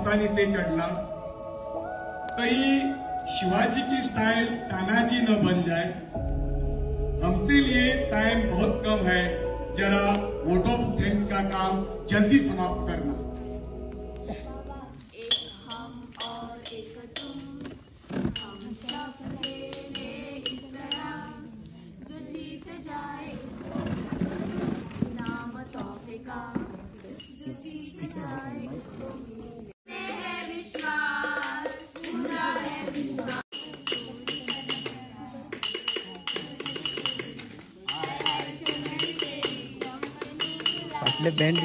आसानी से चढ़ना, कहीं शिवाजी की स्टाइल तानाजी न बन जाए। हमसे लिए टाइम बहुत कम है, जरा वोट ऑफ थैंक्स का काम जल्दी समाप्त करना। एक हम और एक तुम, हम सब खेले इस तरह, जो जीत जाए उसको नाम तोहफे का, जो जीत जाए उसको है विश्वास, पूरा है विश्वास। आपले बैंड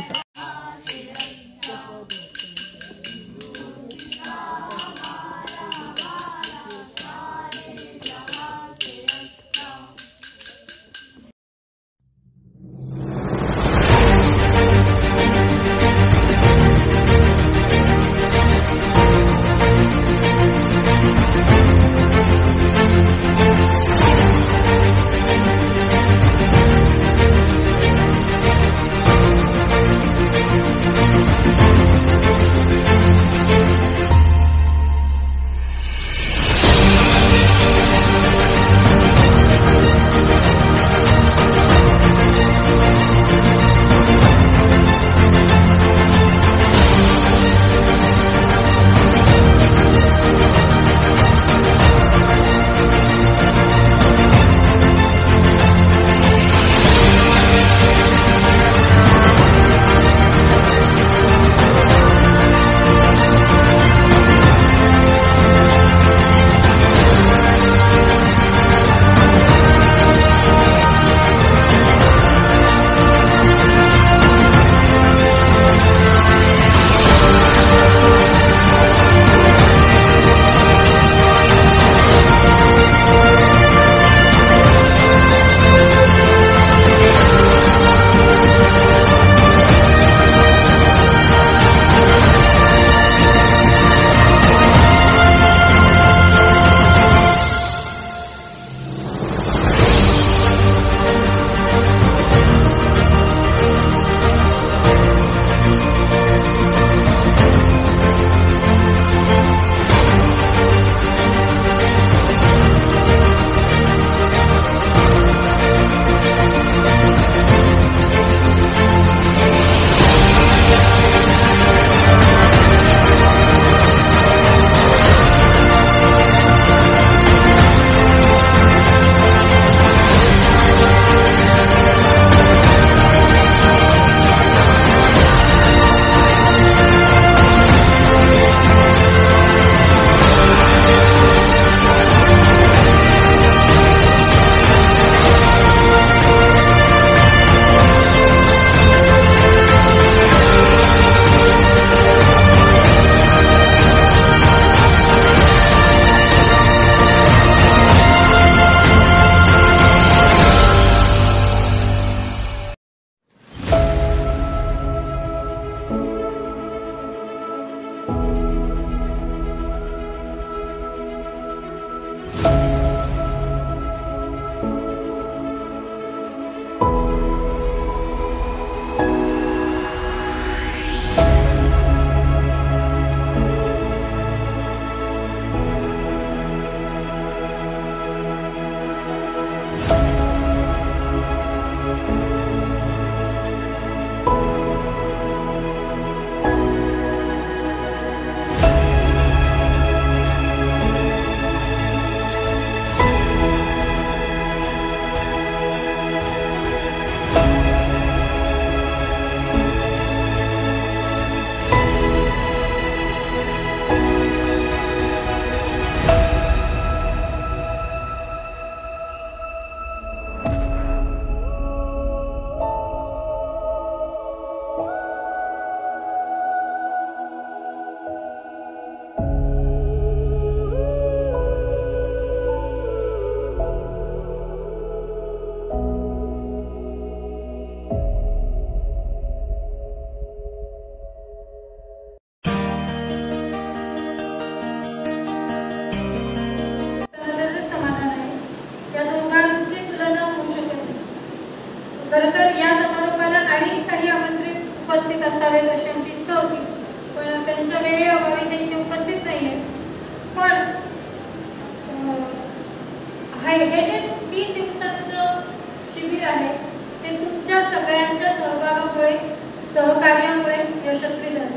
सहकार्यामुळे यशस्वी झाले.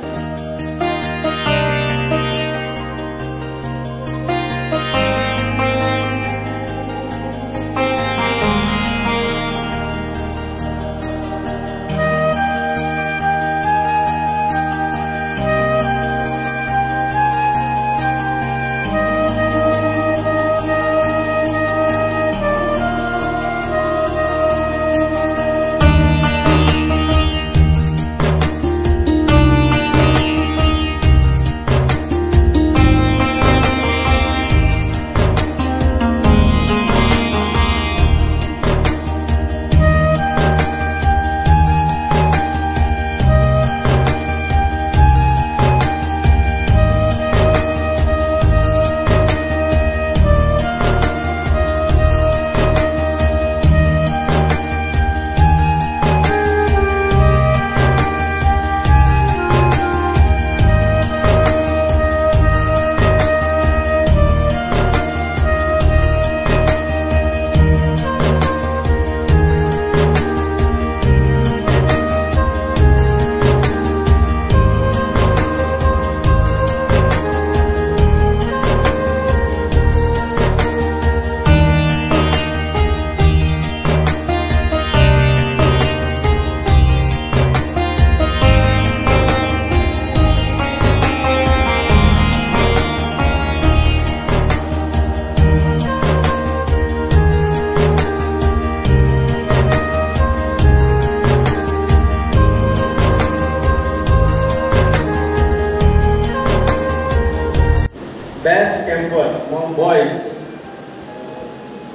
बेस्ट कॅम्पर मग बॉयज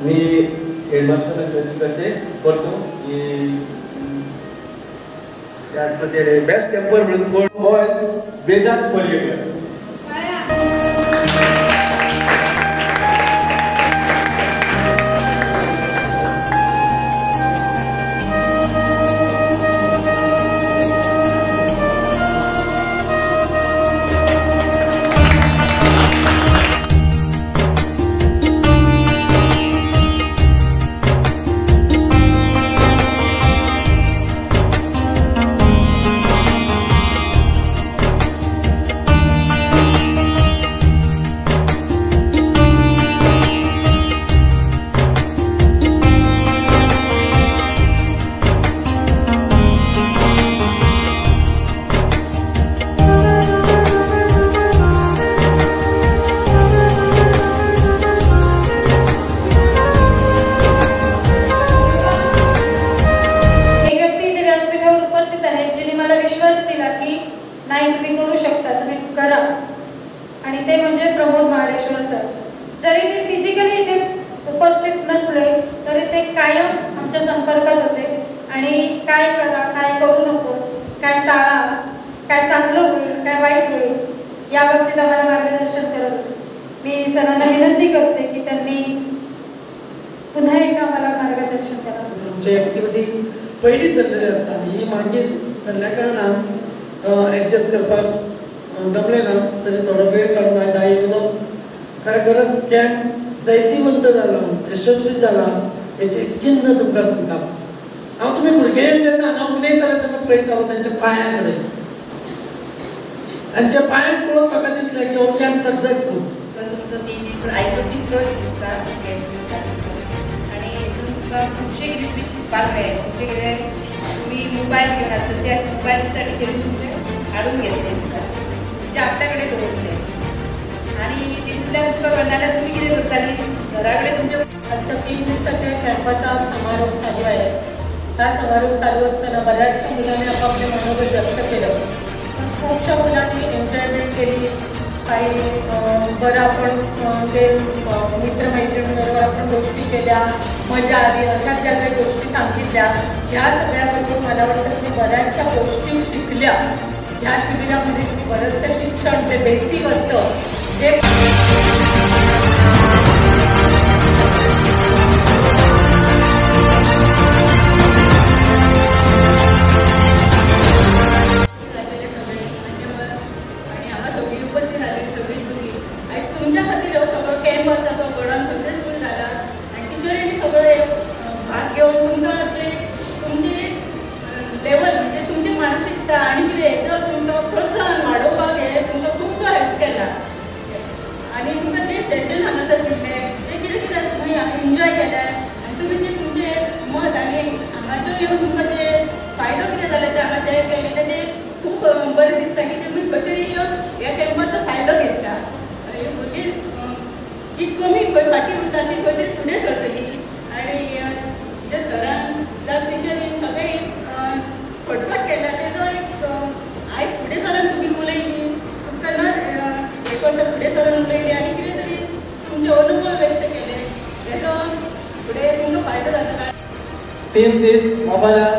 मी हेडमास्टर करते करतो की त्यामध्ये बेस्ट कॅम्पर म्हणून बॉयज वेदांत पर्यटन. नाही तुम्ही करू शकता, तुम्ही करा. आणि ते म्हणजे प्रमोद महाडेश्वर सर. जरी ते फिजिकली इथे उपस्थित नसले तरी ते कायम आमच्या संपर्कात होते आणि काय करा, काय करू नको, काय टाळा, काय चांगलं होईल, काय वाईट होईल या बाबतीत आम्हाला मार्गदर्शन करत होते. मी सरांना विनंती करते की त्यांनी पुन्हा एकदा आम्हाला मार्गदर्शन करावं. तुमची ॲक्टिव्हिटी पहिलीच झालेली असतात ही मागील कारणान ॲडजस्ट करपाक जमले ना तरी थोडो वेळ काढून आयज आयलो. खरेखरच कॅम्प जायतीवंत जालो, यशस्वी जाला हेचे चिन्ह तुमकां सांगता. हांव तुमी भुरगे जेन्ना हांगा उलयताले तेन्ना पळयतालो तांच्या पांयां कडेन आनी त्या पांयांक पळोवन म्हाका दिसलें की हो कॅम्प सक्सेसफूल. तुमचो आयचो तिसरो दीस आसा आनी तुमकां खुबशे कितें शिकपाक मेळ्ळें. खुबशे कितें तुम्ही मोबाईल घेऊन असता त्या मोबाईलचा टिचरी तुमचे हाडून घेतले म्हणजे आपल्या कडेन दवरले आणि तितूंतल्यान तुमकां कळनाल्यार तुमी कितें करताली घरा कडेन तुमच्या. आजच्या 3 दिवसाच्या कॅम्पाचा समारोप चालू आहे. हा समारोप चालू असताना बऱ्याचशा मुलांनी आपापले मनोबल व्यक्त केलं. खूपशा मुलांनी एन्जॉयमेंट केली. काही बरं आपण जे मित्रमैत्रिणींबरोबर आपण गोष्टी केल्या, मजा आली, अशा ज्या काही गोष्टी सांगितल्या या सगळ्याबरोबर मला वाटतं की बऱ्याचशा गोष्टी शिकल्या. या शिबिरामध्ये तुम्ही बरंचसं शिक्षण जे बेसिक असतं जे तुमच्या खातीर हो सगळो कॅम्प आसा तो घडोवन सक्सेसफूल जाला आनी टिचरींनी सगळे भाग घेवन तुमकां तुमची लेवल म्हणजे तुमची मानसिकता सुद्धा ती खंय फुडें सरतली आनी जे सरान जावं टिचरीन सगळे फटफट केला तेजो एक आयज फुडें सरान तुमी उलयली तुमकां न हे करता फुडें सरान उलयली आनी कितें तरी तुमचे अनुभव व्यक्त केले हेजो फुडें तुमकां फायदो जाता काय 3 दीस मोबायलार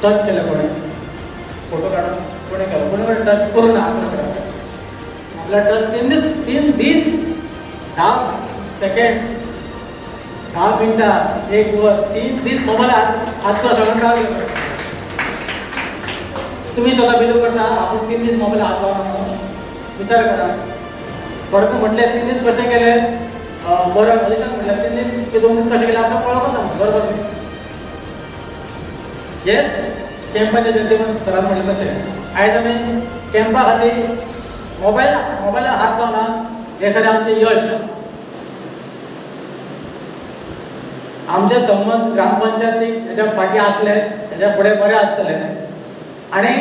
टच केले कोणें फोटो काडून कोणें केलो कोणें कोणें टच करून ना आपल्या टच 3 दीस 10 सेकंड 10 मिनटां 1 वर 3 दीस मोबायलार हातचो सगळं रावलो तुम्ही स्वतः बिलीव करता आपण 3 दीस मोबायल हात लावना विचार करा थोडे म्हटले 3 दीस कशें केले बरं सजेशन म्हटल्यार 3 दीस ते 2 दीस कशें केले आपल्याला कळत ना बरोबर येस कॅम्पाचे जेवण सरान म्हटलें तशें आयज आमी कॅम्पा खातीर मोबायलार हात लावना हे खरें आमचें यश आमचे संबंध ग्रामपंचायतीक हेच्या फाटीं आसले हेच्या फुडें बरें आसतले आनी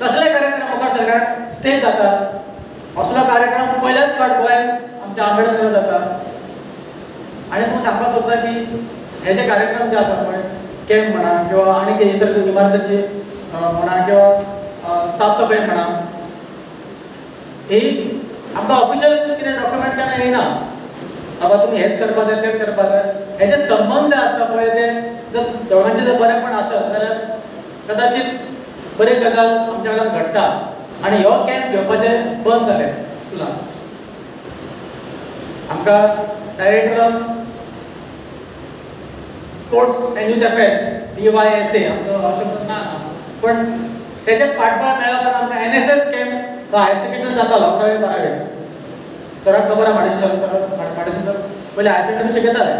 कसले कार्यक्रम मुखार सरकार स्टेज जाता असलो कार्यक्रम पयल्याच फावट गोंयांत आमच्या आंबेडकर जाता आनी तूं सांगपाक सोदता की हे जे कार्यक्रम जे आसा पळय कॅम्प म्हणा किंवा आनी इतर इमारतीची म्हणा किंवा साफ सफाई म्हणा ही आमकां ऑफिशियल कितें डॉक्युमेंट केन्ना येयना बाबा तुमी हेच करपाक जाय तेच करपाक जाय हे जे संबंध आसता पळय ते जर दोगांचे जर बरेपण आसत जाल्यार कदाचित बरी गजाल आमच्या कडल्यान घडटा आनी हो कॅम्प घेवपाचें बंद जालें स्कुलान आमकां director sports end youth affairs DYSA आमचो शब्द ना पण तेजे पाठबळ मेळ्ळा तर आमकां NSS कॅम्प तो हायर सेकंडरी जातालो 11वी-12वी सराक खबर आहा म्हाडे सर पयलीं हायर सेकंडरी शिकयताले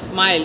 स्माइल